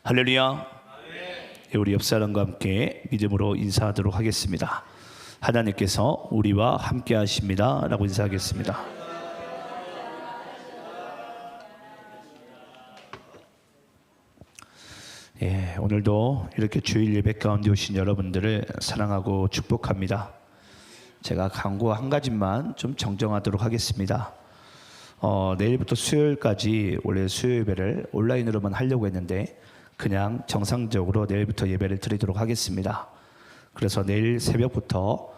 할렐루야. 우리 옆 사람과 함께 믿음으로 인사하도록 하겠습니다. 하나님께서 우리와 함께 하십니다 라고 인사하겠습니다. 오늘도 이렇게 주일 예배 가운데 오신 여러분들을 사랑하고 축복합니다. 제가 광고 한 가지만 좀 정정하도록 하겠습니다. 내일부터 수요일까지 원래 수요 예배를 온라인으로만 하려고 했는데 그냥 정상적으로 내일부터 예배를 드리도록 하겠습니다. 그래서 내일 새벽부터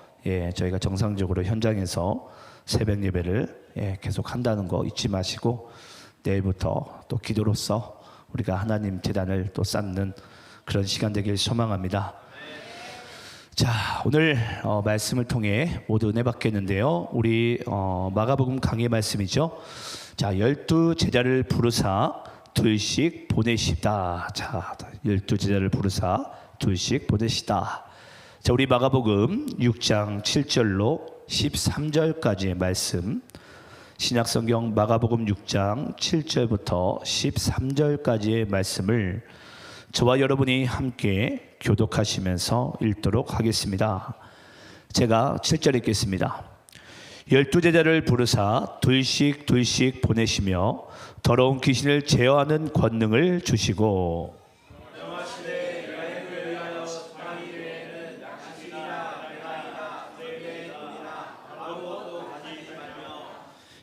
저희가 정상적으로 현장에서 새벽 예배를 계속 한다는 거 잊지 마시고 내일부터 또 기도로서 우리가 하나님 제단을 또 쌓는 그런 시간 되길 소망합니다. 자, 오늘 말씀을 통해 모두 은혜 받겠는데요. 우리 마가복음 강의 말씀이죠. 자, 12제자를 부르사 둘씩 보내시다. 자, 12제자를 부르사 둘씩 보내시다. 자, 우리 마가복음 6장 7절로 13절까지의 말씀, 신약성경 마가복음 6장 7절부터 13절까지의 말씀을 저와 여러분이 함께 교독하시면서 읽도록 하겠습니다. 제가 7절 읽겠습니다. 12제자를 부르사 둘씩 보내시며 더러운 귀신을 제어하는 권능을 주시고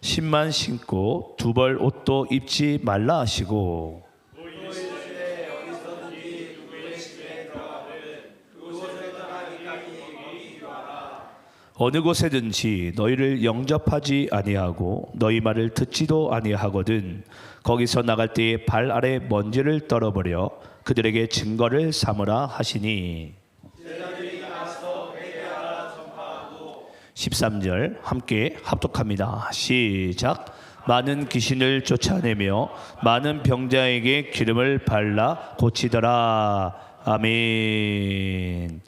신만 신고 두 벌 옷도 입지 말라 하시고 어느 곳에든지 너희를 영접하지 아니하고 너희 말을 듣지도 아니하거든 거기서 나갈 때에 발 아래 먼지를 떨어버려 그들에게 증거를 삼으라 하시니 13절 함께 합독합니다. 시작. 많은 귀신을 쫓아내며 많은 병자에게 기름을 발라 고치더라. 아멘.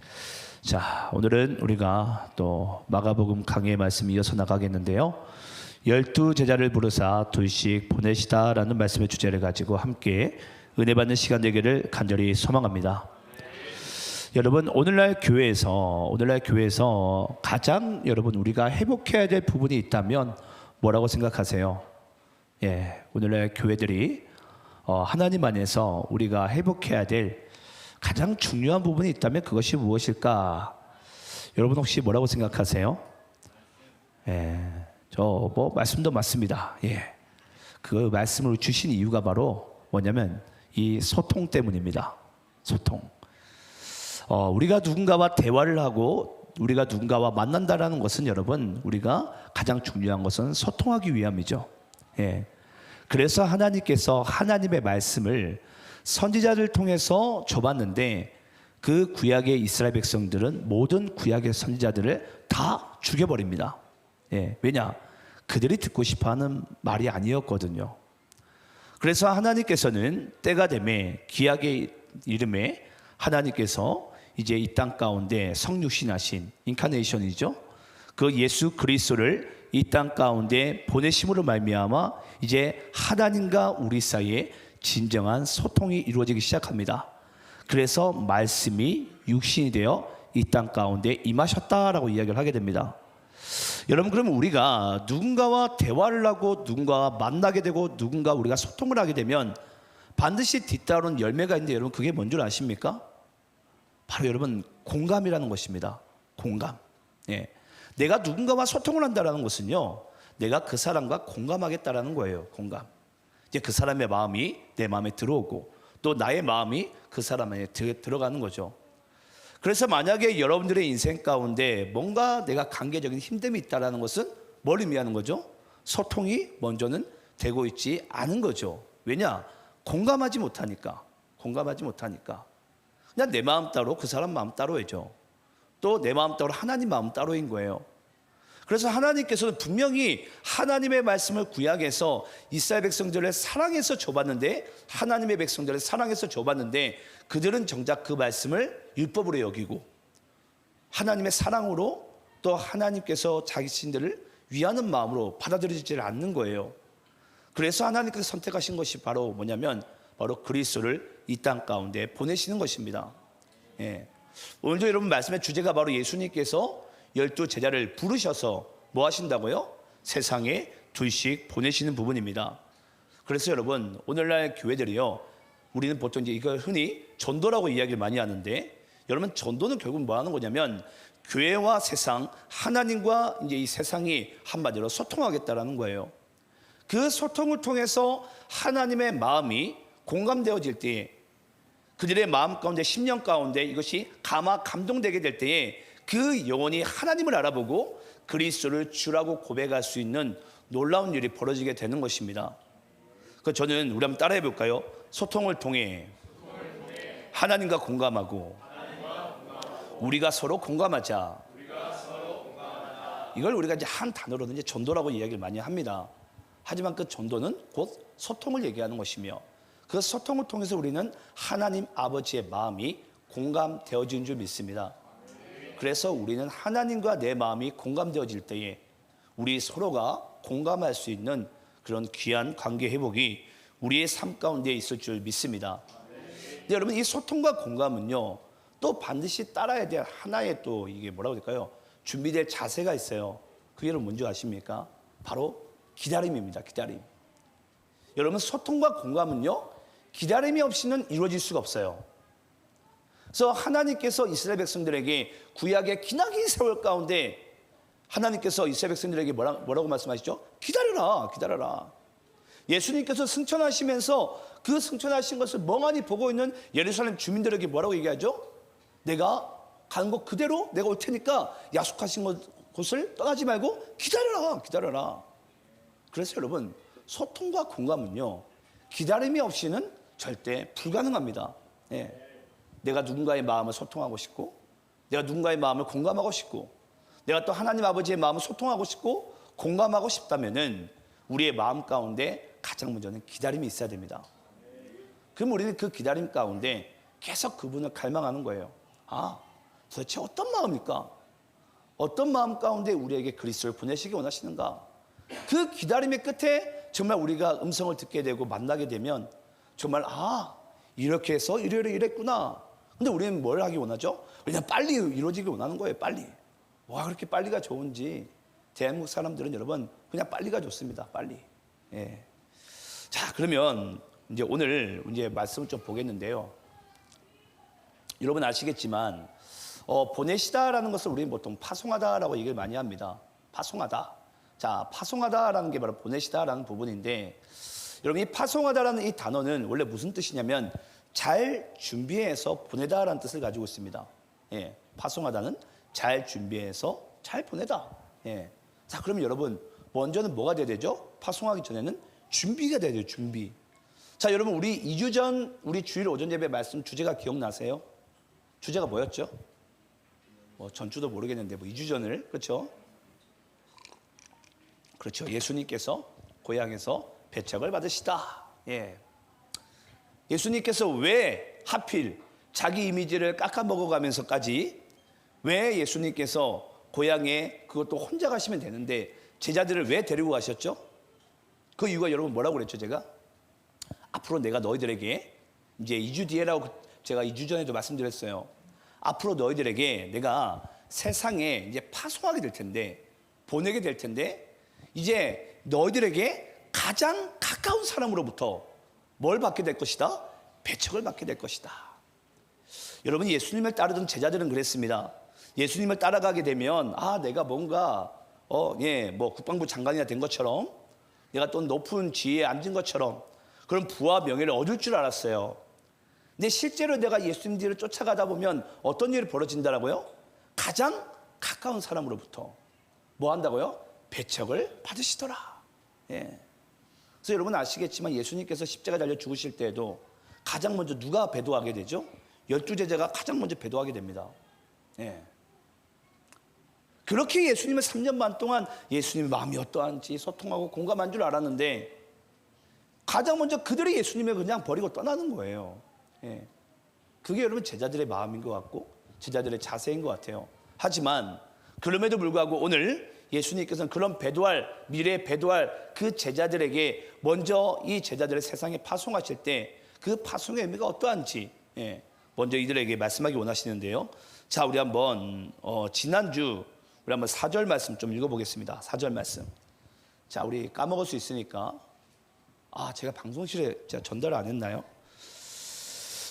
자, 오늘은 우리가 또 마가복음 강의의 말씀 이어서 나가겠는데요. 12제자를 부르사 둘씩 보내시다라는 말씀의 주제를 가지고 함께 은혜 받는 시간 되기를 간절히 소망합니다. 여러분, 오늘날 교회에서 가장 여러분 우리가 회복해야 될 부분이 있다면 뭐라고 생각하세요? 오늘날 교회들이 하나님 안에서 우리가 회복해야 될 가장 중요한 부분이 있다면 그것이 무엇일까? 여러분 혹시 뭐라고 생각하세요? 저 말씀도 맞습니다. 그 말씀을 주신 이유가 바로 뭐냐면 이 소통 때문입니다. 소통. 우리가 누군가와 대화를 하고 우리가 누군가와 만난다라는 것은 여러분 우리가 가장 중요한 것은 소통하기 위함이죠. 그래서 하나님께서 하나님의 말씀을 선지자를 통해서 줘봤는데 그 구약의 이스라엘 백성들은 모든 구약의 선지자들을 다 죽여버립니다. 왜냐? 그들이 듣고 싶어하는 말이 아니었거든요. 그래서 하나님께서는 때가 되매 기약의 이름에 하나님께서 이제 이 땅 가운데 성육신하신 인카네이션이죠. 그 예수 그리스도를 이 땅 가운데 보내심으로 말미암아 이제 하나님과 우리 사이에 진정한 소통이 이루어지기 시작합니다. 그래서 말씀이 육신이 되어 이 땅 가운데 임하셨다라고 이야기를 하게 됩니다. 여러분, 그러면 우리가 누군가와 대화를 하고 누군가와 만나게 되고 누군가 우리가 소통을 하게 되면 반드시 뒤따르는 열매가 있는데 여러분 그게 뭔 줄 아십니까? 바로 여러분 공감이라는 것입니다. 공감. 내가 누군가와 소통을 한다는 것은요, 내가 그 사람과 공감하겠다라는 거예요. 공감. 이제 그 사람의 마음이 내 마음에 들어오고 또 나의 마음이 그 사람에 들어가는 거죠. 그래서 만약에 여러분들의 인생 가운데 뭔가 내가 관계적인 힘듦이 있다는 것은 뭘 의미하는 거죠? 소통이 먼저는 되고 있지 않은 거죠. 왜냐? 공감하지 못하니까. 그냥 내 마음 따로 그 사람 마음 따로이죠. 또 내 마음 따로 하나님 마음 따로인 거예요. 그래서 하나님께서는 분명히 하나님의 말씀을 구약에서 이스라엘 백성들을 사랑해서 줘봤는데 하나님의 백성들을 사랑해서 줘봤는데 그들은 정작 그 말씀을 율법으로 여기고 하나님의 사랑으로 또 하나님께서 자신들을 위하는 마음으로 받아들이지 않는 거예요. 그래서 하나님께서 선택하신 것이 바로 뭐냐면 바로 그리스도를 이 땅 가운데 보내시는 것입니다. 예. 오늘도 여러분 말씀의 주제가 바로 예수님께서 12 제자를 부르셔서 뭐 하신다고요? 세상에 둘씩 보내시는 부분입니다. 그래서 여러분 오늘날 교회들이요, 우리는 보통 이제 이걸 흔히 전도라고 이야기를 많이 하는데, 여러분 전도는 결국 뭐 하는 거냐면 교회와 세상, 하나님과 이제 이 세상이 한마디로 소통하겠다라는 거예요. 그 소통을 통해서 하나님의 마음이 공감되어질 때에, 그들의 마음 가운데, 심령 가운데 이것이 감동되게 될 때에 그 영혼이 하나님을 알아보고 그리스도를 주라고 고백할 수 있는 놀라운 일이 벌어지게 되는 것입니다. 그 저는 우리 한번 따라해 볼까요? 소통을 통해 하나님과 공감하고 우리가 서로 공감하자. 이걸 우리가 이제 한 단어로는 이제 전도라고 이야기를 많이 합니다. 하지만 그 전도는 곧 소통을 얘기하는 것이며, 그 소통을 통해서 우리는 하나님 아버지의 마음이 공감되어진 줄 믿습니다. 그래서 우리는 하나님과 내 마음이 공감되어질 때에 우리 서로가 공감할 수 있는 그런 귀한 관계 회복이 우리의 삶 가운데 있을 줄 믿습니다. 근데 여러분, 이 소통과 공감은요, 또 반드시 따라야 될 하나의 또 이게 뭐라고 할까요? 준비될 자세가 있어요. 그게 뭔지 아십니까? 바로 기다림입니다. 기다림. 여러분, 소통과 공감은요, 기다림이 없이는 이루어질 수가 없어요. 그래서 하나님께서 이스라엘 백성들에게 구약의 기나긴 세월 가운데 하나님께서 이스라엘 백성들에게 뭐라고 말씀하시죠? 기다려라, 기다려라. 예수님께서 승천하시면서 그 승천하신 것을 멍하니 보고 있는 예루살렘 주민들에게 뭐라고 얘기하죠? 내가 가는 곳 그대로 내가 올 테니까 약속하신 곳을 떠나지 말고 기다려라, 기다려라. 그래서 여러분, 소통과 공감은요, 기다림이 없이는 절대 불가능합니다. 예. 내가 누군가의 마음을 소통하고 싶고, 내가 누군가의 마음을 공감하고 싶고, 내가 또 하나님 아버지의 마음을 소통하고 싶고 공감하고 싶다면은 우리의 마음 가운데 가장 먼저는 기다림이 있어야 됩니다. 그럼 우리는 그 기다림 가운데 계속 그분을 갈망하는 거예요. 아, 도대체 어떤 마음일까? 어떤 마음 가운데 우리에게 그리스도를 보내시기 원하시는가? 그 기다림의 끝에 정말 우리가 음성을 듣게 되고 만나게 되면 정말 이렇게 해서 이랬구나. 근데 우리는 뭘 하기 원하죠? 그냥 빨리 이루어지기 원하는 거예요. 빨리. 와, 그렇게 빨리가 좋은지. 대한민국 사람들은 여러분 그냥 빨리가 좋습니다. 빨리. 예. 자, 그러면 이제 오늘 이제 말씀을 좀 보겠는데요. 여러분 아시겠지만 보내시다라는 것을 우리는 보통 파송하다라고 얘기를 많이 합니다. 파송하다. 자, 파송하다라는 게 바로 보내시다라는 부분인데, 여러분 이 파송하다라는 이 단어는 원래 무슨 뜻이냐면 잘 준비해서 보내다라는 뜻을 가지고 있습니다. 예, 파송하다는 잘 준비해서 잘 보내다. 예. 자, 그러면 여러분 먼저는 뭐가 돼야 되죠? 파송하기 전에는 준비가 돼야 돼요. 준비. 자, 여러분 우리 2주 전 우리 주일 오전 예배 말씀 주제가 기억나세요? 주제가 뭐였죠? 전주도 모르겠는데 2주 전을, 그렇죠? 그렇죠. 예수님께서 고향에서 배척을 받으시다. 예. 예수님께서 왜 하필 자기 이미지를 깎아먹어가면서까지 왜 예수님께서 고향에 그것도 혼자 가시면 되는데 제자들을 왜 데리고 가셨죠? 그 이유가 여러분 뭐라고 그랬죠? 제가 앞으로 내가 너희들에게 이제 2주 뒤에라고 제가 2주 전에도 말씀드렸어요. 앞으로 너희들에게 내가 세상에 이제 파송하게 될 텐데, 보내게 될 텐데, 이제 너희들에게 가장 가까운 사람으로부터 뭘 받게 될 것이다? 배척을 받게 될 것이다. 여러분, 예수님을 따르던 제자들은 그랬습니다. 예수님을 따라가게 되면 내가 뭔가 뭐 국방부 장관이나 된 것처럼, 내가 또 높은 지위에 앉은 것처럼 그런 부와 명예를 얻을 줄 알았어요. 근데 실제로 내가 예수님 뒤를 쫓아가다 보면 어떤 일이 벌어진다라고요? 가장 가까운 사람으로부터 뭐 한다고요? 배척을 받으시더라. 예. 그래서 여러분 아시겠지만 예수님께서 십자가 달려 죽으실 때에도 가장 먼저 누가 배도하게 되죠? 12제자가 가장 먼저 배도하게 됩니다. 예. 그렇게 예수님을 3년 반 동안 예수님의 마음이 어떠한지 소통하고 공감한 줄 알았는데 가장 먼저 그들이 예수님을 그냥 버리고 떠나는 거예요. 예. 그게 여러분 제자들의 마음인 것 같고 제자들의 자세인 것 같아요. 하지만 그럼에도 불구하고 오늘 예수님께서는 그런 미래에 배도할 그 제자들에게 먼저 이 제자들을 세상에 파송하실 때 그 파송의 의미가 어떠한지 먼저 이들에게 말씀하기 원하시는데요. 자, 우리 한번 지난주 우리 한번 4절 말씀 좀 읽어보겠습니다. 4절 말씀. 자, 우리 까먹을 수 있으니까 제가 방송실에 제가 전달 안 했나요?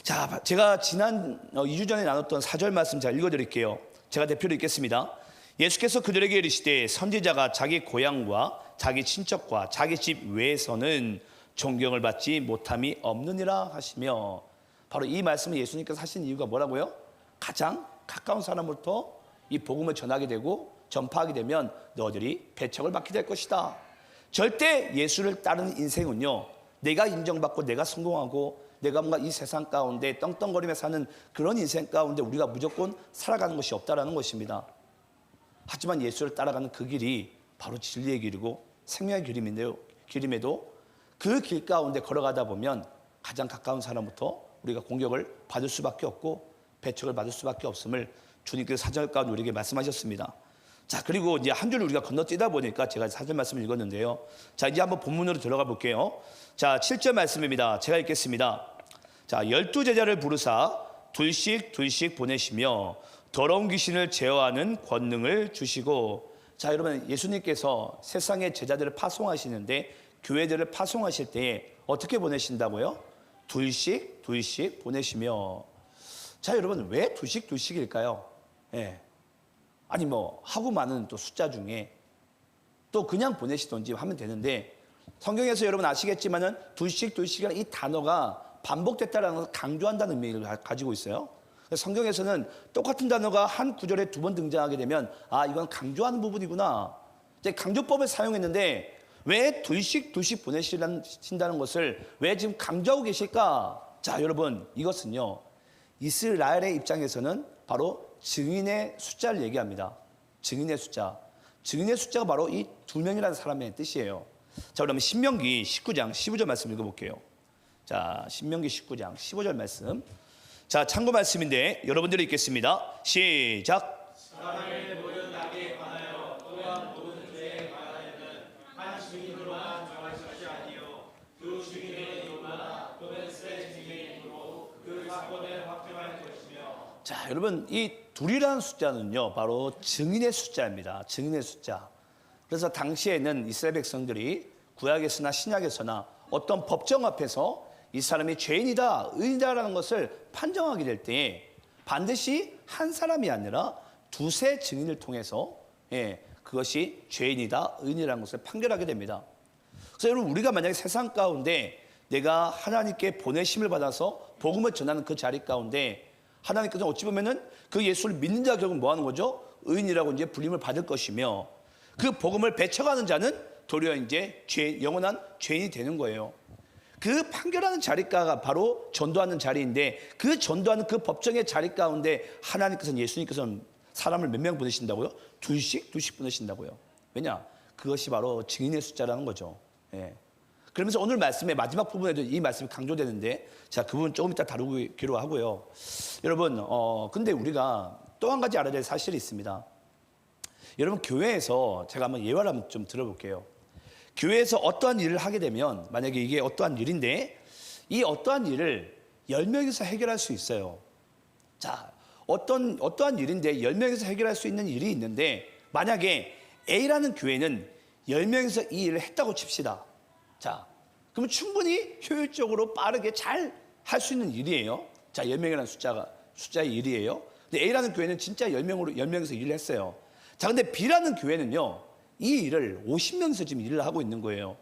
자, 제가 지난 2주 전에 나눴던 4절 말씀 제가 읽어드릴게요. 제가 대표로 읽겠습니다. 예수께서 그들에게 이르시되 선지자가 자기 고향과 자기 친척과 자기 집 외에서는 존경을 받지 못함이 없느니라 하시며, 바로 이 말씀을 예수님께서 하신 이유가 뭐라고요? 가장 가까운 사람부터 이 복음을 전하게 되고 전파하게 되면 너희들이 배척을 받게 될 것이다. 절대 예수를 따르는 인생은요, 내가 인정받고 내가 성공하고 내가 뭔가 이 세상 가운데 떵떵거리며 사는 그런 인생 가운데 우리가 무조건 살아가는 것이 없다라는 것입니다. 하지만 예수를 따라가는 그 길이 바로 진리의 길이고 생명의 길임에도 그 길 가운데 걸어가다 보면 가장 가까운 사람부터 우리가 공격을 받을 수밖에 없고 배척을 받을 수밖에 없음을 주님께서 사절 가운데 우리에게 말씀하셨습니다. 자, 그리고 이제 한 줄을 우리가 건너뛰다 보니까 제가 사절 말씀을 읽었는데요. 자, 이제 한번 본문으로 들어가 볼게요. 자, 7절 말씀입니다. 제가 읽겠습니다. 자, 12제자를 부르사 둘씩 보내시며 더러운 귀신을 제어하는 권능을 주시고. 자, 여러분, 예수님께서 세상의 제자들을 파송하시는데 교회들을 파송하실 때 어떻게 보내신다고요? 둘씩 보내시며. 자, 여러분, 왜 둘씩일까요? 아니 하고 많은 또 숫자 중에 또 그냥 보내시던지 하면 되는데, 성경에서 여러분 아시겠지만은 둘씩이라는 이 단어가 반복됐다라는 것을 강조한다는 의미를 가지고 있어요. 성경에서는 똑같은 단어가 한 구절에 2번 등장하게 되면 이건 강조하는 부분이구나, 이제 강조법을 사용했는데 왜 둘씩 보내신다는 것을 왜 지금 강조하고 계실까? 자, 여러분, 이것은요, 이스라엘의 입장에서는 바로 증인의 숫자를 얘기합니다. 증인의 숫자가 바로 이 2명이라는 사람의 뜻이에요. 자, 그러면 신명기 19장 15절 말씀 읽어볼게요. 자, 신명기 19장 15절 말씀. 자, 참고 말씀인데 여러분들이 읽겠습니다. 시작. 사람을 모든 낙에 관하여 또한 모든 죄에 관하여는 한 증인으로만 정할 것이 아니요 두 증인의 이유나 또는 세 증인의 이유로 그 사건을 확정할 것이며. 자, 여러분, 이 둘이라는 숫자는요, 바로 증인의 숫자입니다. 증인의 숫자. 그래서 당시에는 이스라엘 백성들이 구약에서나 신약에서나 어떤 법정 앞에서 이 사람이 죄인이다, 의인이다라는 것을 판정하게 될 때 반드시 한 사람이 아니라 2세 증인을 통해서 그것이 죄인이다, 의인이라는 것을 판결하게 됩니다. 그래서 여러분, 우리가 만약에 세상 가운데 내가 하나님께 보내심을 받아서 복음을 전하는 그 자리 가운데 하나님께서 어찌 보면은 그 예수를 믿는 자 결국 뭐 하는 거죠? 의인이라고 이제 불림을 받을 것이며, 그 복음을 배척하는 자는 도리어 이제 영원한 죄인이 되는 거예요. 그 판결하는 자리가 바로 전도하는 자리인데, 그 전도하는 그 법정의 자리 가운데 하나님께서는, 예수님께서는 사람을 몇 명 보내신다고요? 둘씩 보내신다고요. 왜냐? 그것이 바로 증인의 숫자라는 거죠. 그러면서 오늘 말씀의 마지막 부분에도 이 말씀이 강조되는데, 자, 그 부분 조금 이따 다루기로 하고요. 여러분, 근데 우리가 또 한 가지 알아야 될 사실이 있습니다. 여러분, 교회에서 제가 한번 예화를 한번 좀 들어볼게요. 교회에서 어떠한 일을 하게 되면, 만약에 이게 어떠한 일인데 이 어떠한 일을 10명이서 해결할 수 있어요. 자, 어떠한 일인데 10명이서 해결할 수 있는 일이 있는데, 만약에 A라는 교회는 10명이서 이 일을 했다고 칩시다. 자, 그러면 충분히 효율적으로 빠르게 잘 할 수 있는 일이에요. 자, 10명이라는 숫자의 일이에요. 근데 A라는 교회는 진짜 10명이서 일을 했어요. 자, 근데 B라는 교회는요, 이 일을 50명이서 지금 일을 하고 있는 거예요.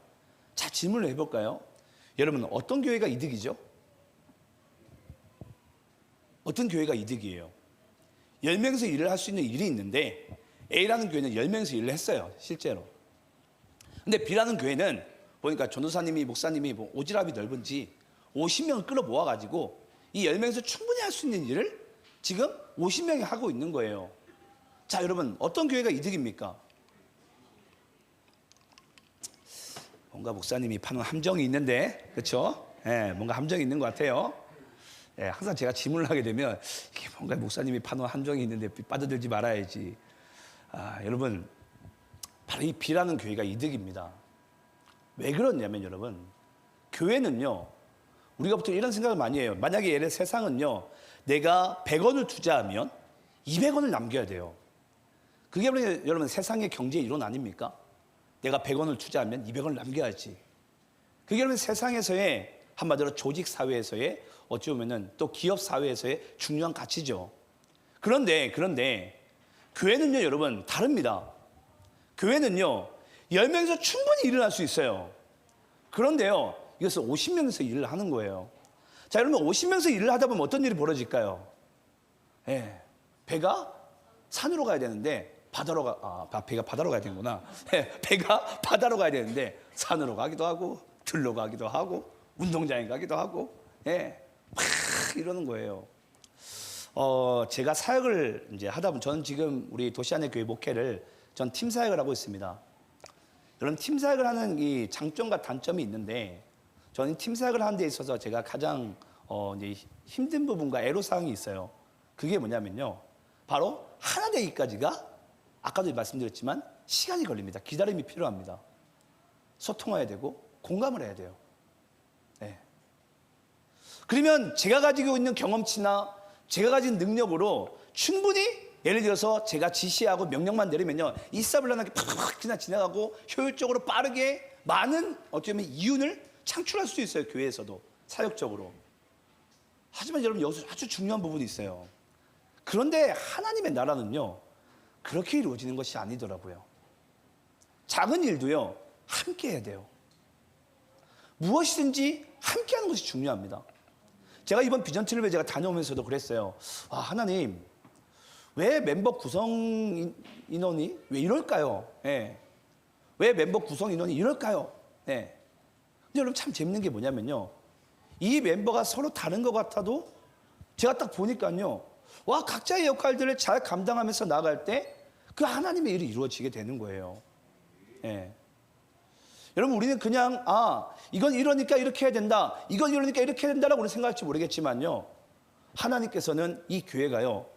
자, 질문을 해볼까요? 여러분, 어떤 교회가 이득이죠? 어떤 교회가 이득이에요? 10명이서 일을 할 수 있는 일이 있는데 A라는 교회는 10명이서 일을 했어요, 실제로. 근데 B라는 교회는 보니까 전도사님이, 목사님이 오지랖이 넓은지 50명을 끌어 모아가지고 이 10명에서 충분히 할 수 있는 일을 지금 50명이 하고 있는 거예요. 자, 여러분, 어떤 교회가 이득입니까? 뭔가 목사님이 파는 함정이 있는데, 그렇죠? 뭔가 함정이 있는 것 같아요. 항상 제가 질문을 하게 되면 이게 뭔가 목사님이 파는 함정이 있는데 빠져들지 말아야지. 여러분, 바로 이 B라는 교회가 이득입니다. 왜 그러냐면, 여러분, 교회는요, 우리가 보통 이런 생각을 많이 해요. 만약에 예를 세상은요, 내가 100원을 투자하면 200원을 남겨야 돼요. 그게 여러분 세상의 경제의 이론 아닙니까? 내가 100원을 투자하면 200원을 남겨야지. 그게 여러분 세상에서의 한마디로 조직 사회에서의 어찌 보면은 또 기업 사회에서의 중요한 가치죠. 그런데 교회는요, 여러분 다릅니다. 교회는요 10명에서 충분히 일을 할 수 있어요. 그런데요, 이것을 50명에서 일을 하는 거예요. 자, 여러분 50명에서 일을 하다 보면 어떤 일이 벌어질까요? 예, 배가 산으로 가야 되는데 배가 바다로 가야 되는구나. 예, 배가 바다로 가야 되는데 산으로 가기도 하고 들로 가기도 하고 운동장에 가기도 하고, 예, 막 이러는 거예요. 제가 사역을 이제 하다 보면 저는 지금 우리 도시안의 교회 목회를 전 팀 사역을 하고 있습니다. 여러분 팀 사역을 하는 이 장점과 단점이 있는데 저는 팀 사역을 하는 데 있어서 제가 가장 이제 힘든 부분과 애로사항이 있어요. 그게 뭐냐면요, 바로 하나 되기까지가 아까도 말씀드렸지만 시간이 걸립니다. 기다림이 필요합니다. 소통해야 되고 공감을 해야 돼요. 네. 그러면 제가 가지고 있는 경험치나 제가 가진 능력으로 충분히 예를 들어서 제가 지시하고 명령만 내리면요, 일사불란하게 팍팍 지나가고 효율적으로 빠르게 많은 어쩌면 이윤을 창출할 수 있어요. 교회에서도 사역적으로. 하지만 여러분 여기서 아주 중요한 부분이 있어요. 그런데 하나님의 나라는요 그렇게 이루어지는 것이 아니더라고요. 작은 일도요 함께 해야 돼요. 무엇이든지 함께 하는 것이 중요합니다. 제가 이번 비전트립에 제가 다녀오면서도 그랬어요. 하나님, 왜 멤버 구성 인원이 왜 이럴까요? 예. 왜 멤버 구성 인원이 이럴까요? 예. 근데 여러분 참 재밌는 게 뭐냐면요, 이 멤버가 서로 다른 것 같아도 제가 딱 보니까요, 각자의 역할들을 잘 감당하면서 나아갈 때 그 하나님의 일이 이루어지게 되는 거예요. 예. 여러분 우리는 그냥 이건 이러니까 이렇게 해야 된다, 이건 이러니까 이렇게 해야 된다라고 생각할지 모르겠지만요, 하나님께서는 이 교회가요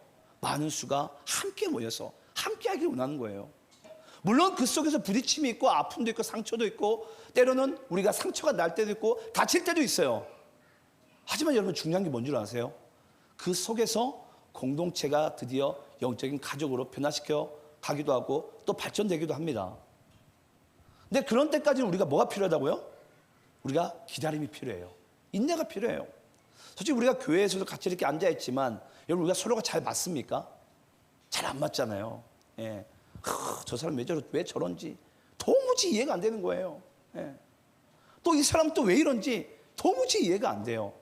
많은 수가 함께 모여서 함께 하길 원하는 거예요. 물론 그 속에서 부딪힘이 있고 아픔도 있고 상처도 있고 때로는 우리가 상처가 날 때도 있고 다칠 때도 있어요. 하지만 여러분 중요한 게 뭔 줄 아세요? 그 속에서 공동체가 드디어 영적인 가족으로 변화시켜 가기도 하고 또 발전되기도 합니다. 근데 그런 때까지는 우리가 뭐가 필요하다고요? 우리가 기다림이 필요해요. 인내가 필요해요. 솔직히 우리가 교회에서도 같이 이렇게 앉아있지만 여러분 우리가 서로가 잘 맞습니까? 잘 안 맞잖아요. 예. 저 사람 왜 저런지 도무지 이해가 안 되는 거예요. 예. 또 이 사람 또 왜 이런지 도무지 이해가 안 돼요.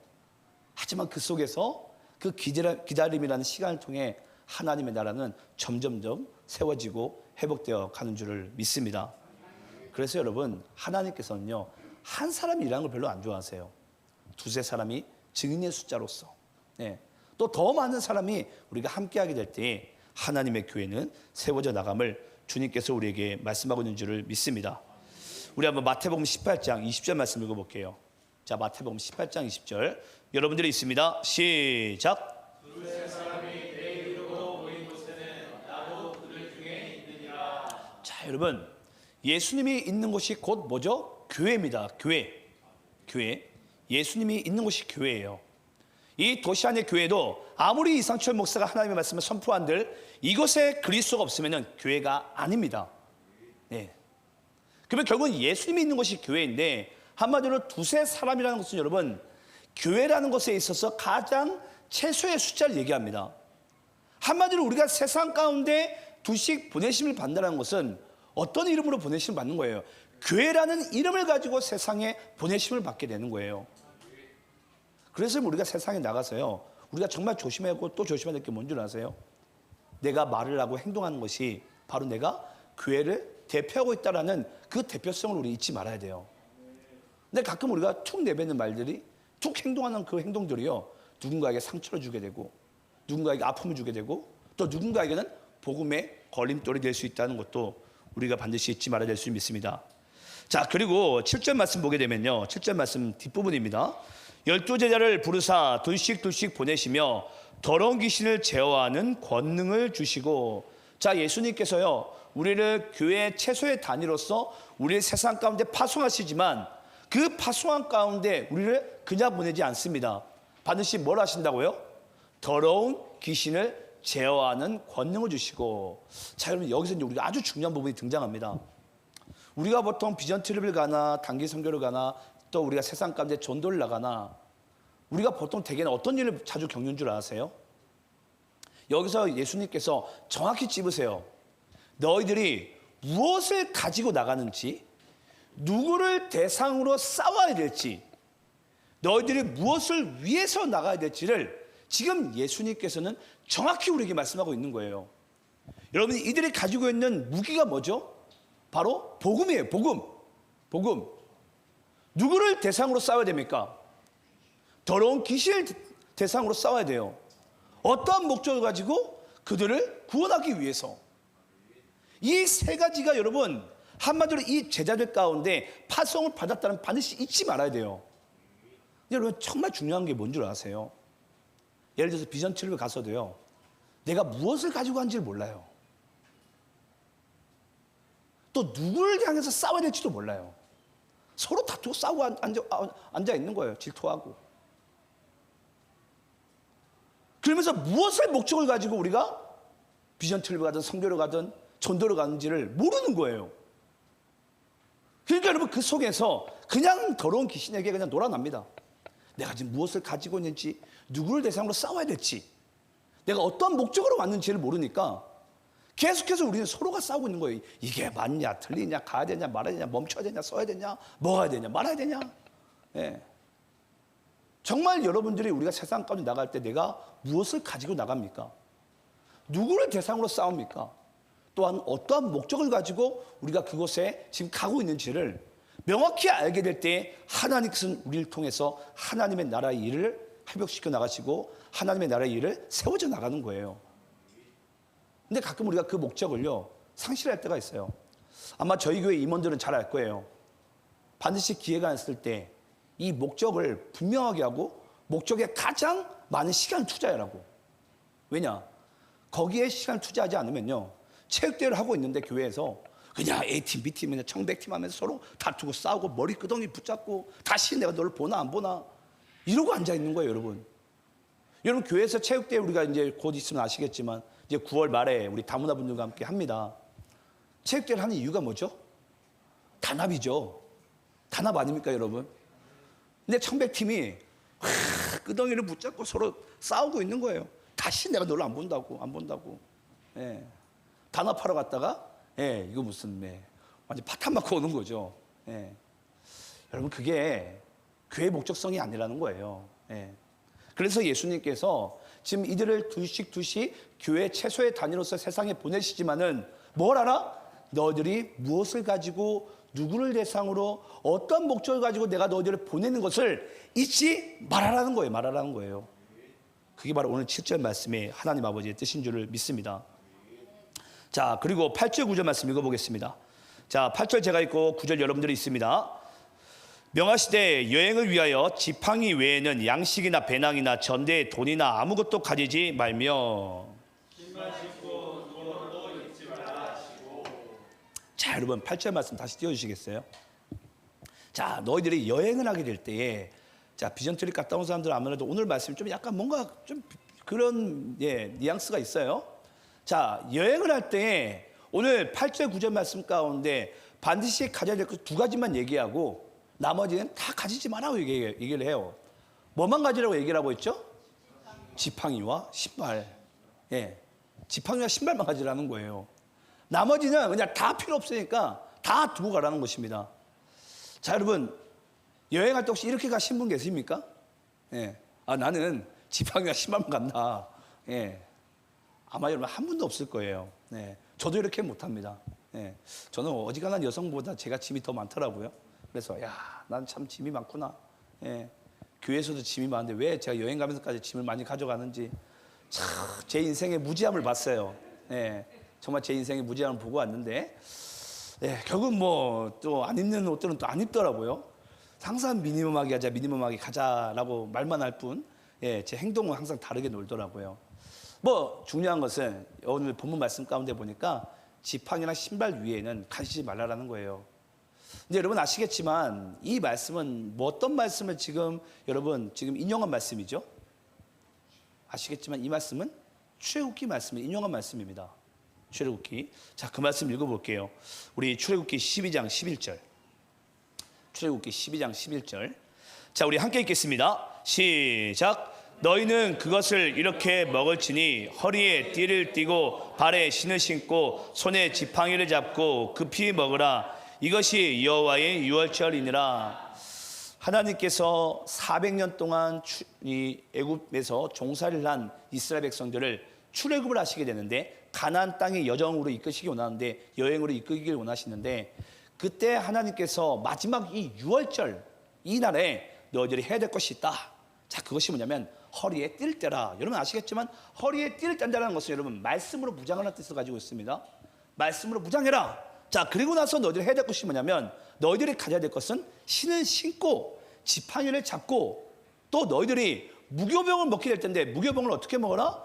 하지만 그 속에서 그 기다림이라는 시간을 통해 하나님의 나라는 점점점 세워지고 회복되어 가는 줄을 믿습니다. 그래서 여러분 하나님께서는요 한 사람이 일하는 걸 별로 안 좋아하세요. 두세 사람이 증인의 숫자로서, 네, 또 더 많은 사람이 우리가 함께하게 될 때 하나님의 교회는 세워져 나감을 주님께서 우리에게 말씀하고 있는 줄을 믿습니다. 우리 한번 마태복음 18장 20절 말씀 읽어볼게요. 자, 마태복음 18장 20절 여러분들이 있습니다. 시작. 두세 사람이 내 이름으로 모인 곳에는 나도 그들 중에 있느니라. 자, 여러분 예수님이 있는 곳이 곧 뭐죠? 교회입니다. 교회. 예수님이 있는 곳이 교회예요. 이 도시 안의 교회도 아무리 이상철 목사가 하나님의 말씀을 선포한들 이곳에 그리스도가 없으면 교회가 아닙니다. 네. 그러면 결국은 예수님이 있는 곳이 교회인데 한마디로 두세 사람이라는 것은 여러분 교회라는 것에 있어서 가장 최소의 숫자를 얘기합니다. 한마디로 우리가 세상 가운데 두씩 보내심을 받는다는 것은 어떤 이름으로 보내심을 받는 거예요? 교회라는 이름을 가지고 세상에 보내심을 받게 되는 거예요. 그래서 우리가 세상에 나가서요 우리가 정말 조심해야 하고 또 조심해야 될 게 뭔 줄 아세요? 내가 말을 하고 행동하는 것이 바로 내가 교회를 대표하고 있다는 그 대표성을 우리 잊지 말아야 돼요. 근데 가끔 우리가 툭 내뱉는 말들이 툭 행동하는 그 행동들이요 누군가에게 상처를 주게 되고 누군가에게 아픔을 주게 되고 또 누군가에게는 복음의 걸림돌이 될 수 있다는 것도 우리가 반드시 잊지 말아야 될 수 믿습니다. 자, 그리고 7절 말씀 보게 되면요 7절 말씀 뒷부분입니다. 12제자를 부르사 둘씩 보내시며 더러운 귀신을 제어하는 권능을 주시고, 자, 예수님께서요 우리를 교회 최소의 단위로서 우리를 세상 가운데 파송하시지만 그 파송한 가운데 우리를 그냥 보내지 않습니다. 반드시 뭘 하신다고요? 더러운 귀신을 제어하는 권능을 주시고. 자, 여러분, 여기서 이제 우리가 아주 중요한 부분이 등장합니다. 우리가 보통 비전 트립을 가나 단기 선교를 가나 또 우리가 세상 가운데 전도를 나가나 우리가 보통 대개는 어떤 일을 자주 겪는 줄 아세요? 여기서 예수님께서 정확히 찝으세요. 너희들이 무엇을 가지고 나가는지, 누구를 대상으로 싸워야 될지, 너희들이 무엇을 위해서 나가야 될지를 지금 예수님께서는 정확히 우리에게 말씀하고 있는 거예요. 여러분, 이들이 가지고 있는 무기가 뭐죠? 바로 복음이에요. 복음. 누구를 대상으로 싸워야 됩니까? 더러운 귀신을 대상으로 싸워야 돼요. 어떠한 목적을 가지고? 그들을 구원하기 위해서. 이 세 가지가 여러분, 한마디로 이 제자들 가운데 파송을 받았다는 반드시 잊지 말아야 돼요. 여러분, 정말 중요한 게 뭔 줄 아세요? 예를 들어서 비전 트립을 가서도요, 내가 무엇을 가지고 간지를 몰라요. 또 누구를 향해서 싸워야 될지도 몰라요. 서로 다투고 싸우고 앉아 있는 거예요. 질투하고. 그러면서 무엇을 목적을 가지고 우리가 비전 트립을 가든 선교를 가든 전도를 가는지를 모르는 거예요. 그러니까 여러분, 그 속에서 그냥 더러운 귀신에게 그냥 놀아납니다. 내가 지금 무엇을 가지고 있는지, 누구를 대상으로 싸워야 될지, 내가 어떤 목적으로 왔는지를 모르니까 계속해서 우리는 서로가 싸우고 있는 거예요. 이게 맞냐, 틀리냐, 가야 되냐, 말아야 되냐, 멈춰야 되냐, 서야 되냐, 먹어야 되냐, 말아야 되냐. 예. 정말 여러분들이 우리가 세상 가운데 나갈 때 내가 무엇을 가지고 나갑니까? 누구를 대상으로 싸웁니까? 또한 어떠한 목적을 가지고 우리가 그곳에 지금 가고 있는지를 명확히 알게 될 때 하나님께서는 우리를 통해서 하나님의 나라의 일을 회복시켜 나가시고 하나님의 나라의 일을 세워져 나가는 거예요. 근데 가끔 우리가 그 목적을요, 상실할 때가 있어요. 아마 저희 교회 임원들은 잘 알 거예요. 반드시 기회가 있을 때 이 목적을 분명하게 하고 목적에 가장 많은 시간을 투자하라고. 왜냐? 거기에 시간을 투자하지 않으면요, 체육대회를 하고 있는데 교회에서 그냥 A팀, B팀이나 청백팀 하면서 서로 다투고 싸우고 머리끄덩이 붙잡고 다시 내가 너를 보나 안 보나 이러고 앉아 있는 거예요, 여러분. 여러분, 교회에서 체육대회 우리가 이제 곧 있으면 아시겠지만 이제 9월 말에 우리 다문화분들과 함께 합니다. 체육대회를 하는 이유가 뭐죠? 단합이죠. 단합 아닙니까, 여러분? 근데 청백팀이 끄덩이를 붙잡고 서로 싸우고 있는 거예요. 다시 내가 너를 안 본다고. 예. 단합하러 갔다가, 예, 이거 무슨, 완전 파탄 맞고 오는 거죠. 예. 여러분, 그게 교회 목적성이 아니라는 거예요. 예. 그래서 예수님께서 지금 이들을 둘씩 교회 최소의 단위로서 세상에 보내시지만은 뭘 알아? 너희들이 무엇을 가지고 누구를 대상으로 어떤 목적을 가지고 내가 너희들을 보내는 것을 잊지 말아라는 거예요. 그게 바로 오늘 7절 말씀이 하나님 아버지의 뜻인 줄을 믿습니다. 자, 그리고 8절 9절 말씀 읽어보겠습니다. 자, 8절 제가 있고 9절 여러분들이 있습니다. 명하시되 여행을 위하여 지팡이 외에는 양식이나 배낭이나 전대에 돈이나 아무것도 가지지 말며. 자, 여러분 8절 말씀 다시 띄워주시겠어요? 자, 너희들이 여행을 하게 될 때에, 자, 비전 트립 갔다 온 사람들은 아무래도 오늘 말씀이 좀 약간 뭔가 좀 그런 뉘앙스가 있어요. 자, 여행을 할 때 오늘 8절 9절 말씀 가운데 반드시 가져야 될 것 두 가지만 얘기하고 나머지는 다 가지지 말라고 얘기를 해요. 뭐만 가지라고 얘기를 하고 있죠? 지팡이와 신발. 예, 지팡이와 신발만 가지라는 거예요. 나머지는 그냥 다 필요 없으니까 다 두고 가라는 것입니다. 자, 여러분, 여행할 때 혹시 이렇게 가신 분 계십니까? 예. 아, 나는 지팡이와 신발만 간다. 예. 아마 여러분 한 분도 없을 거예요. 예. 저도 이렇게 못합니다. 예. 저는 어지간한 여성보다 제가 짐이 더 많더라고요. 그래서 난 참 짐이 많구나. 예. 교회에서도 짐이 많은데 왜 제가 여행 가면서까지 짐을 많이 가져가는지 참 제 인생의 무지함을 봤어요. 예. 정말 제 인생의 무지함을 보고 왔는데, 예, 결국 뭐 또 안 입는 옷들은 또 안 입더라고요. 항상 미니멈하게 가자라고 말만 할 뿐, 예, 제 행동은 항상 다르게 놀더라고요. 뭐 중요한 것은 오늘 본문 말씀 가운데 보니까 지팡이나 신발 위에는 가지지 말라라는 거예요. 근데 여러분 아시겠지만 이 말씀은 뭐 어떤 말씀을 지금 여러분 지금 인용한 말씀이죠? 아시겠지만 이 말씀은 출애굽기 말씀을 인용한 말씀입니다. 출애굽기. 자, 그 말씀 읽어볼게요. 우리 출애굽기 12장 11절. 출애굽기 12장 11절. 자, 우리 함께 읽겠습니다. 시작. 너희는 그것을 이렇게 먹을지니 허리에 띠를 띠고 발에 신을 신고 손에 지팡이를 잡고 급히 먹으라. 이것이 여호와의 유월절이니라. 하나님께서 400년 동안 이 애굽에서 종살이를 한 이스라엘 백성들을 출애굽을 하시게 되는데 가나안 땅의 여정으로 이끄시기 원하는데 여행으로 이끌기를 원하시는데 그때 하나님께서 마지막 이 유월절 이 날에 너희들이 해야 될 것이 있다. 자, 그것이 뭐냐면 허리에 띠를 떼라. 여러분 아시겠지만 허리에 띠를 뗀다는 것은 여러분 말씀으로 무장하는 뜻을 가지고 있습니다. 말씀으로 무장해라. 자, 그리고 나서 너희들이 해야 될 것이 뭐냐면 너희들이 가져야 될 것은 신을 신고 지팡이를 잡고 또 너희들이 무교병을 먹게 될 텐데 무교병을 어떻게 먹어라?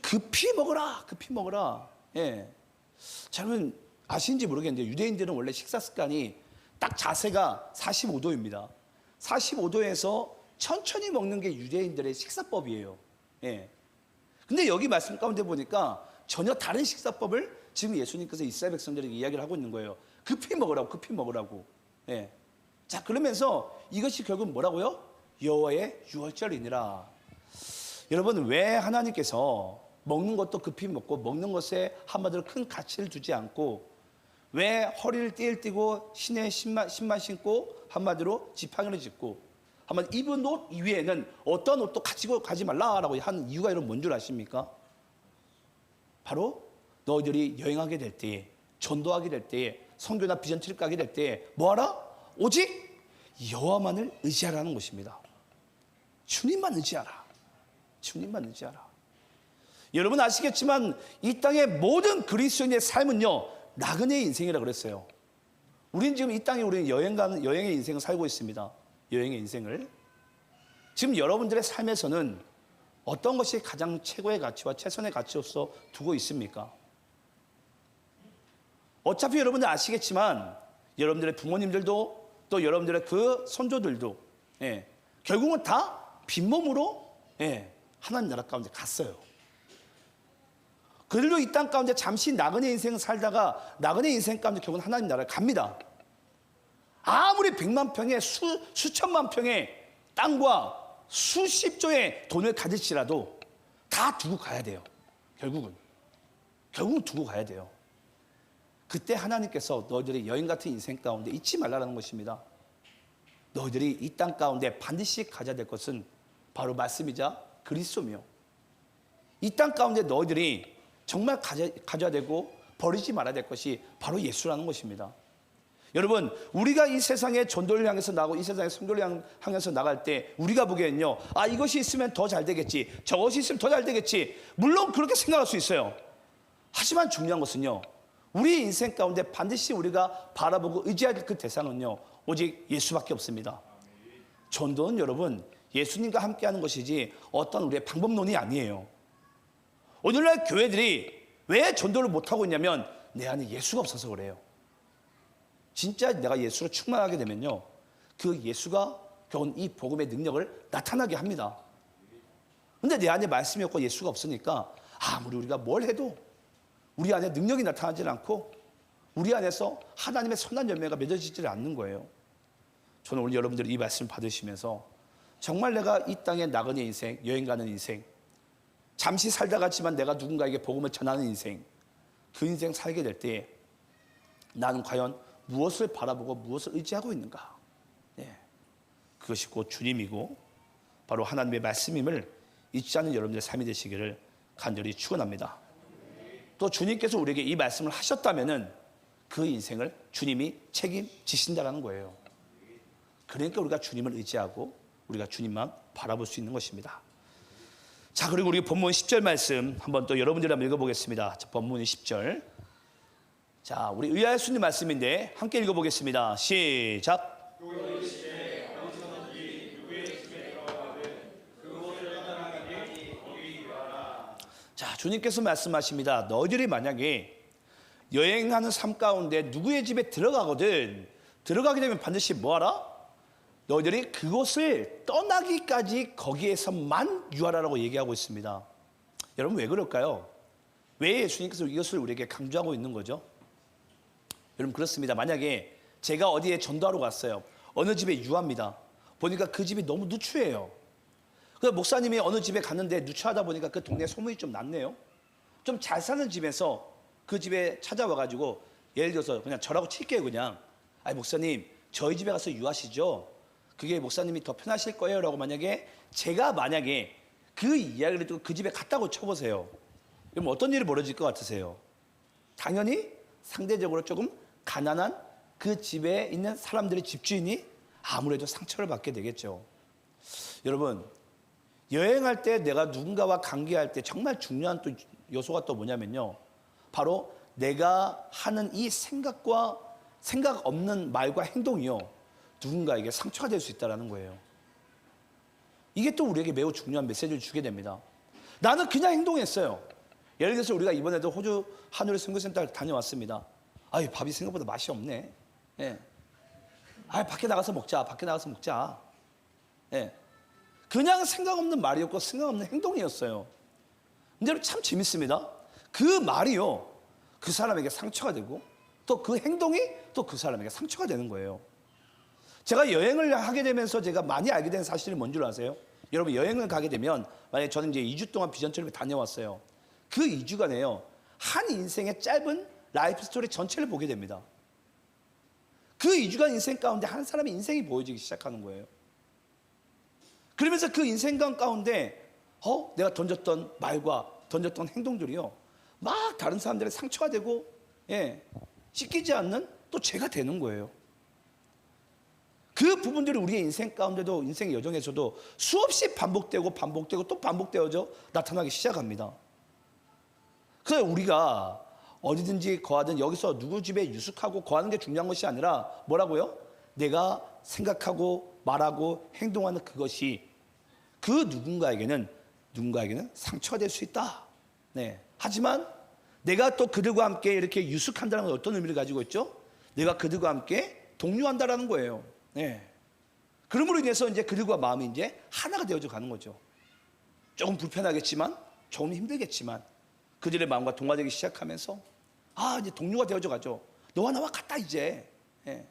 급히 먹어라. 급히 먹어라. 예. 자, 여러분 아시는지 모르겠는데 유대인들은 원래 식사 습관이 딱 자세가 45도입니다. 45도에서 천천히 먹는 게 유대인들의 식사법이에요. 예. 근데 여기 말씀 가운데 보니까 전혀 다른 식사법을 지금 예수님께서 이스라엘 백성들에게 이야기를 하고 있는 거예요. 급히 먹으라고, 급히 먹으라고. 예. 자, 그러면서 이것이 결국 뭐라고요? 여호와의 유월절이니라. 여러분, 왜 하나님께서 먹는 것도 급히 먹고 먹는 것에 한마디로 큰 가치를 두지 않고 왜 허리를 띠를 띠고 신에 신만 신고 한마디로 지팡이를 짚고 한마디 입은 옷 이외에는 어떤 옷도 가지고 가지 말라라고 한 이유가 여러분 뭔 줄 아십니까? 바로 너희들이 여행하게 될 때에 전도하게 될 때에 선교나 비전 트립 가게 될 때에 뭐하라? 오직 여호와만을 의지하라는 것입니다. 주님만 의지하라. 주님만 의지하라. 여러분 아시겠지만 이 땅의 모든 그리스도인의 삶은요 나그네의 인생이라 그랬어요. 우리는 지금 이 땅에 우리는 여행의 인생을 살고 있습니다. 여행의 인생을. 지금 여러분들의 삶에서는 어떤 것이 가장 최고의 가치와 최선의 가치로서 두고 있습니까? 어차피 여러분들 아시겠지만 여러분들의 부모님들도 또 여러분들의 그 선조들도 예, 결국은 다 빈몸으로 예, 하나님 나라 가운데 갔어요. 그들도 이 땅 가운데 잠시 나그네 인생을 살다가 나그네 인생 가운데 결국은 하나님 나라에 갑니다. 아무리 100만 평의 수천만 평의 땅과 수십조의 돈을 가질지라도 다 두고 가야 돼요. 결국은 두고 가야 돼요. 그때 하나님께서 너희들이 여인 같은 인생 가운데 잊지 말라는 것입니다. 너희들이 이 땅 가운데 반드시 가져야 될 것은 바로 말씀이자 그리스도며 이 땅 가운데 너희들이 정말 가져야 되고 버리지 말아야 될 것이 바로 예수라는 것입니다. 여러분 우리가 이 세상에 전도를 향해서 나가고 이 세상에 선교를 향해서 나갈 때 우리가 보기에는요 아 이것이 있으면 더 잘 되겠지 저것이 있으면 더 잘 되겠지 물론 그렇게 생각할 수 있어요. 하지만 중요한 것은요 우리 인생 가운데 반드시 우리가 바라보고 의지할 그 대상은요 오직 예수밖에 없습니다. 전도는 여러분 예수님과 함께하는 것이지 어떤 우리의 방법론이 아니에요. 오늘날 교회들이 왜 전도를 못하고 있냐면 내 안에 예수가 없어서 그래요. 진짜 내가 예수로 충만하게 되면요 그 예수가 결국은 이 복음의 능력을 나타나게 합니다. 근데 내 안에 말씀이 없고 예수가 없으니까 아무리 우리가 뭘 해도 우리 안에 능력이 나타나지 않고 우리 안에서 하나님의 선한 열매가 맺어지지 않는 거예요. 저는 오늘 여러분들이 이 말씀을 받으시면서 정말 내가 이 땅에 나그네 인생, 여행 가는 인생, 잠시 살다 갔지만 내가 누군가에게 복음을 전하는 인생, 그 인생 살게 될 때 나는 과연 무엇을 바라보고 무엇을 의지하고 있는가? 네. 그것이 곧 주님이고 바로 하나님의 말씀임을 잊지 않는 여러분들의 삶이 되시기를 간절히 축원합니다. 또 주님께서 우리에게 이 말씀을 하셨다면은 그 인생을 주님이 책임지신다라는 거예요. 그러니까 우리가 주님을 의지하고 우리가 주님만 바라볼 수 있는 것입니다. 자, 그리고 우리 본문 10절 말씀 한번 또 여러분들이 한번 읽어보겠습니다. 본문 10절. 자, 우리 의아예수님 말씀인데 함께 읽어보겠습니다. 시작. 자, 주님께서 말씀하십니다. 너희들이 만약에 여행하는 삶 가운데 누구의 집에 들어가거든 들어가게 되면 반드시 뭐하라? 너희들이 그곳을 떠나기까지 거기에서만 유하라라고 얘기하고 있습니다. 여러분 왜 그럴까요? 왜 예수님께서 이것을 우리에게 강조하고 있는 거죠? 여러분 그렇습니다. 만약에 제가 어디에 전도하러 갔어요. 어느 집에 유합니다. 보니까 그 집이 너무 누추해요. 그 목사님이 어느 집에 갔는데 누추하다 보니까 그 동네 소문이 좀 났네요. 좀 잘 사는 집에서 그 집에 찾아와가지고 예를 들어서 그냥 저라고 칠게요. 그냥 아니 목사님 저희 집에 가서 유하시죠. 그게 목사님이 더 편하실 거예요 라고 제가 만약에 그 이야기를 듣고 그 집에 갔다고 쳐보세요. 그럼 어떤 일이 벌어질 것 같으세요? 당연히 상대적으로 조금 가난한 그 집에 있는 사람들의 집주인이 아무래도 상처를 받게 되겠죠. 여러분 여행할 때 내가 누군가와 관계할 때 정말 중요한 또 요소가 또 뭐냐면요, 바로 내가 하는 이 생각과 생각 없는 말과 행동이요 누군가에게 상처가 될 수 있다는 거예요. 이게 또 우리에게 매우 중요한 메시지를 주게 됩니다. 나는 그냥 행동했어요. 예를 들어서 우리가 이번에도 호주 하누리 선교센터 다녀왔습니다. 아이 밥이 생각보다 맛이 없네. 예. 아 밖에 나가서 먹자. 밖에 나가서 먹자. 예. 그냥 생각 없는 말이었고 생각 없는 행동이었어요. 근데 참 재밌습니다. 그 말이요 그 사람에게 상처가 되고 또 그 행동이 또 그 사람에게 상처가 되는 거예요. 제가 여행을 하게 되면서 제가 많이 알게 된 사실이 뭔 줄 아세요? 여러분 여행을 가게 되면 만약에 저는 이제 2주 동안 비전처럼 다녀왔어요. 그 2주간에요 한 인생의 짧은 라이프 스토리 전체를 보게 됩니다. 그 2주간 인생 가운데 한 사람의 인생이 보여지기 시작하는 거예요. 그러면서 그 인생관 가운데 내가 던졌던 말과 던졌던 행동들이요 막 다른 사람들의 상처가 되고 씻기지 않는 또 죄가 되는 거예요. 그 부분들이 우리의 인생 가운데도 인생의 여정에서도 수없이 반복되고 또 반복되어져 나타나기 시작합니다. 그래서 우리가 어디든지 거하든 여기서 누구 집에 유숙하고 거하는 게 중요한 것이 아니라 뭐라고요? 내가 생각하고 말하고 행동하는 그것이 그 누군가에게는 상처가 될 수 있다. 네. 하지만 내가 또 그들과 함께 이렇게 유숙한다는 건 어떤 의미를 가지고 있죠? 내가 그들과 함께 동료한다라는 거예요. 네. 그러므로 인해서 이제 그들과 마음이 이제 하나가 되어져 가는 거죠. 조금 불편하겠지만, 조금 힘들겠지만, 그들의 마음과 동화되기 시작하면서, 이제 동료가 되어져 가죠. 너와 나와 같다, 이제. 네.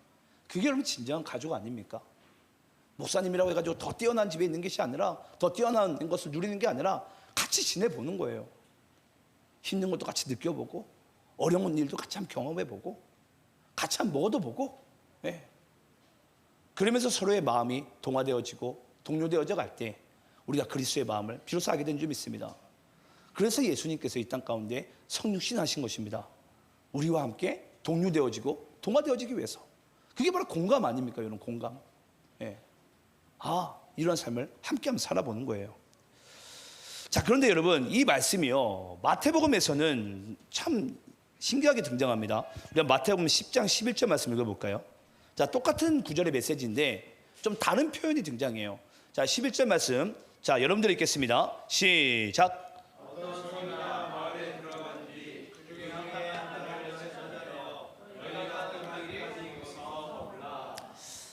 그게 여러분 진정한 가족 아닙니까? 목사님이라고 해가지고 더 뛰어난 집에 있는 것이 아니라, 더 뛰어난 것을 누리는 게 아니라, 같이 지내보는 거예요. 힘든 것도 같이 느껴보고, 어려운 일도 같이 한번 경험해보고, 같이 한번 먹어도 보고, 네. 그러면서 서로의 마음이 동화되어지고 동료되어져 갈 때 우리가 그리스도의 마음을 비로소 알게 된 줄 믿습니다. 그래서 예수님께서 이 땅 가운데 성육신 하신 것입니다. 우리와 함께 동료되어지고 동화되어지기 위해서. 그게 바로 공감 아닙니까? 이런 공감. 예. 이런 삶을 함께 한번 살아보는 거예요. 자, 그런데 여러분 이 말씀이요 마태복음에서는 참 신기하게 등장합니다. 우리가 마태복음 10장 11절 말씀 읽어볼까요? 자, 똑같은 구절의 메시지인데 좀 다른 표현이 등장해요. 자, 11절 말씀. 자, 여러분들 읽겠습니다. 시작.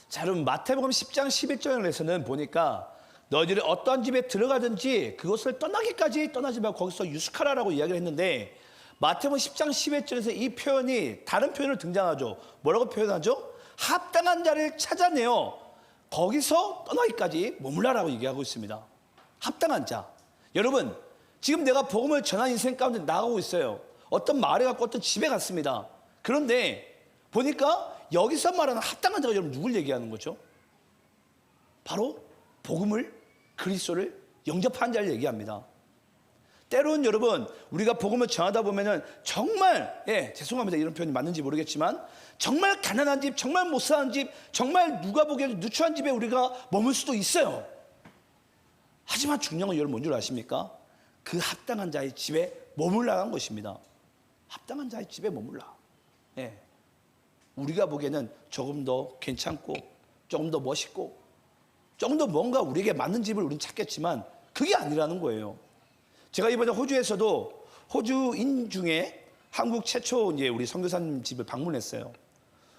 자, 여러분 마태복음 10장 11절에서는 보니까 너희들이 어떤 집에 들어가든지 그것을 떠나기까지 떠나지 말고 거기서 유숙하라라고 이야기를 했는데 마태복음 10장 11절에서 이 표현이 다른 표현을 등장하죠. 뭐라고 표현하죠? 합당한 자를 찾아내어 거기서 떠나기까지 머물라라고 얘기하고 있습니다. 합당한 자. 여러분 지금 내가 복음을 전한 인생 가운데 나가고 있어요. 어떤 마을에 갔고 어떤 집에 갔습니다. 그런데 보니까 여기서 말하는 합당한 자가 여러분 누굴 얘기하는 거죠? 바로 복음을 그리스도를 영접한 자를 얘기합니다. 때로는 여러분 우리가 복음을 전하다 보면은 정말 죄송합니다 이런 표현이 맞는지 모르겠지만 정말 가난한 집, 정말 못 사는 집, 정말 누가 보기에도 누추한 집에 우리가 머물 수도 있어요. 하지만 중요한 건 여러분 뭔 줄 아십니까? 그 합당한 자의 집에 머물라는 것입니다. 합당한 자의 집에 머물라. 우리가 보기에는 조금 더 괜찮고 조금 더 멋있고 조금 더 뭔가 우리에게 맞는 집을 우리는 찾겠지만 그게 아니라는 거예요. 제가 이번에 호주에서도 호주인 중에 한국 최초 이제 우리 선교사님 집을 방문했어요.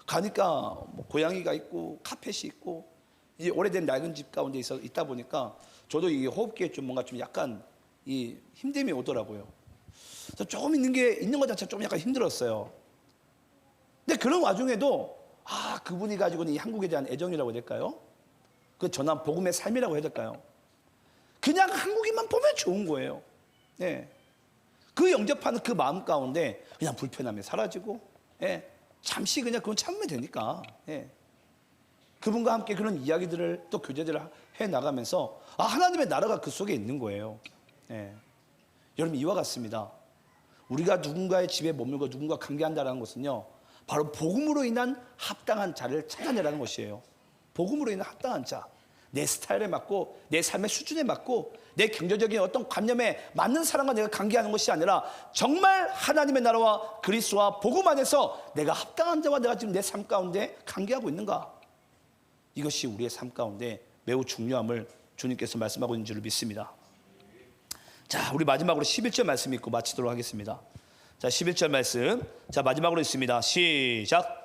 가니까 뭐 고양이가 있고 카펫이 있고 이제 오래된 낡은 집 가운데 있다 보니까 저도 이 호흡기에 좀 뭔가 좀 약간 이 힘듦이 오더라고요. 그래서 조금 있는 것 자체가 좀 약간 힘들었어요. 근데 그런 와중에도 그분이 가지고 있는 이 한국에 대한 애정이라고 해야 될까요? 그 전한 복음의 삶이라고 해야 될까요? 그냥 한국인만 보면 좋은 거예요. 예. 그 영접하는 그 마음 가운데 그냥 불편함이 사라지고, 예. 잠시 그냥 그건 참으면 되니까, 예. 그분과 함께 그런 이야기들을 또 교제들을 해 나가면서 하나님의 나라가 그 속에 있는 거예요. 예. 여러분 이와 같습니다. 우리가 누군가의 집에 머물고 누군가 관계한다는 것은요, 바로 복음으로 인한 합당한 자를 찾아내라는 것이에요. 복음으로 인한 합당한 자, 내 스타일에 맞고 내 삶의 수준에 맞고 내 경제적인 어떤 관념에 맞는 사람과 내가 관계하는 것이 아니라 정말 하나님의 나라와 그리스도와 복음 안에서 내가 합당한 자와 내가 지금 내 삶 가운데 관계하고 있는가, 이것이 우리의 삶 가운데 매우 중요함을 주님께서 말씀하고 있는 줄 믿습니다. 자, 우리 마지막으로 11절 말씀 읽고 마치도록 하겠습니다. 자, 11절 말씀. 자, 마지막으로 있습니다. 시작.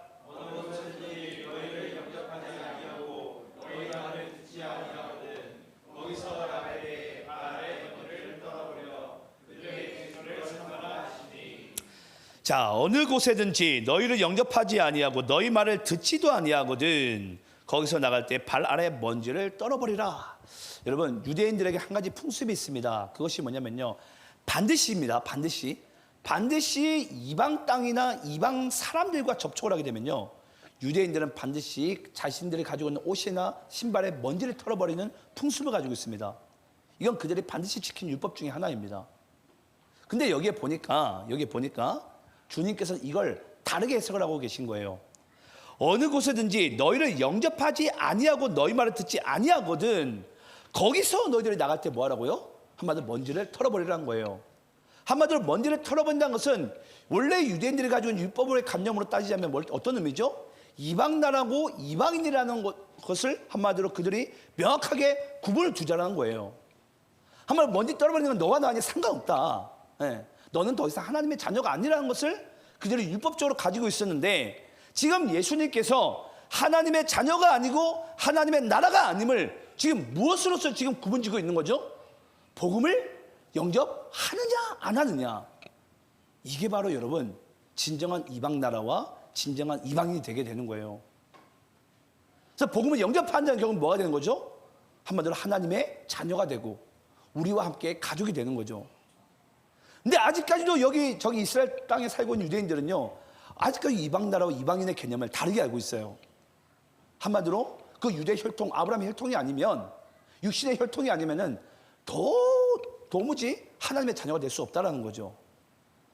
자, 어느 곳에든지 너희를 영접하지 아니하고 너희 말을 듣지도 아니하거든 거기서 나갈 때 발 아래 먼지를 떨어버리라. 여러분, 유대인들에게 한 가지 풍습이 있습니다. 그것이 뭐냐면요, 반드시입니다. 반드시 이방 땅이나 이방 사람들과 접촉을 하게 되면요, 유대인들은 반드시 자신들이 가지고 있는 옷이나 신발에 먼지를 털어버리는 풍습을 가지고 있습니다. 이건 그들이 반드시 지킨 율법 중에 하나입니다. 근데 여기에 보니까 주님께서는 이걸 다르게 해석을 하고 계신 거예요. 어느 곳에든지 너희를 영접하지 아니하고 너희 말을 듣지 아니하거든 거기서 너희들이 나갈 때 뭐 하라고요? 한마디로 먼지를 털어버리라는 거예요. 한마디로 먼지를 털어버린다는 것은 원래 유대인들이 가지고 있는 율법의 관념으로 따지자면 어떤 의미죠? 이방 나라고 이방인이라는 것을 한마디로 그들이 명확하게 구분을 두자라는 거예요. 한마디로 먼지 떨어버리는 건 너와 나와 상관없다. 예. 너는 더 이상 하나님의 자녀가 아니라는 것을 그들이 율법적으로 가지고 있었는데, 지금 예수님께서 하나님의 자녀가 아니고 하나님의 나라가 아님을 지금 무엇으로서 지금 구분짓고 있는 거죠? 복음을 영접하느냐 안 하느냐. 이게 바로 여러분 진정한 이방 나라와 진정한 이방인이 되게 되는 거예요. 그래서 복음을 영접한다는 경우는 뭐가 되는 거죠? 한마디로 하나님의 자녀가 되고 우리와 함께 가족이 되는 거죠. 근데 아직까지도 저기 이스라엘 땅에 살고 있는 유대인들은요, 아직까지 이방 나라와 이방인의 개념을 다르게 알고 있어요. 한마디로 그 유대 혈통, 아브라함의 혈통이 아니면, 육신의 혈통이 아니면은 도무지 하나님의 자녀가 될 수 없다라는 거죠.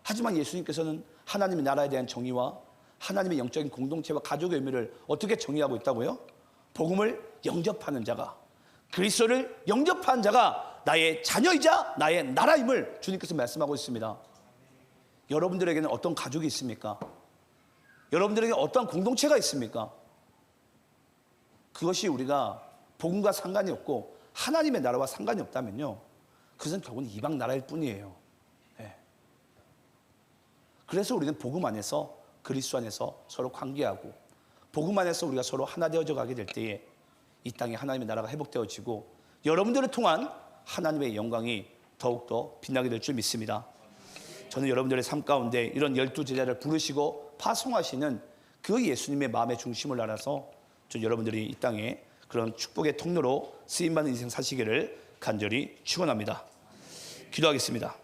하지만 예수님께서는 하나님의 나라에 대한 정의와 하나님의 영적인 공동체와 가족의 의미를 어떻게 정의하고 있다고요? 복음을 영접하는 자가, 그리스도를 영접한 자가 나의 자녀이자 나의 나라임을 주님께서 말씀하고 있습니다. 여러분들에게는 어떤 가족이 있습니까? 여러분들에게 어떤 공동체가 있습니까? 그것이 우리가 복음과 상관이 없고 하나님의 나라와 상관이 없다면요, 그것은 결국은 이방 나라일 뿐이에요. 네. 그래서 우리는 복음 안에서, 그리스도 안에서 서로 관계하고 복음 안에서 우리가 서로 하나 되어져 가게 될 때에 이 땅에 하나님의 나라가 회복되어지고 여러분들을 통한 하나님의 영광이 더욱더 빛나게 될 줄 믿습니다. 저는 여러분들의 삶 가운데 이런 12제자를 부르시고 파송하시는 그 예수님의 마음의 중심을 알아서 여러분들이 이 땅에 그런 축복의 통로로 쓰임받는 인생 사시기를 간절히 축원합니다. 기도하겠습니다.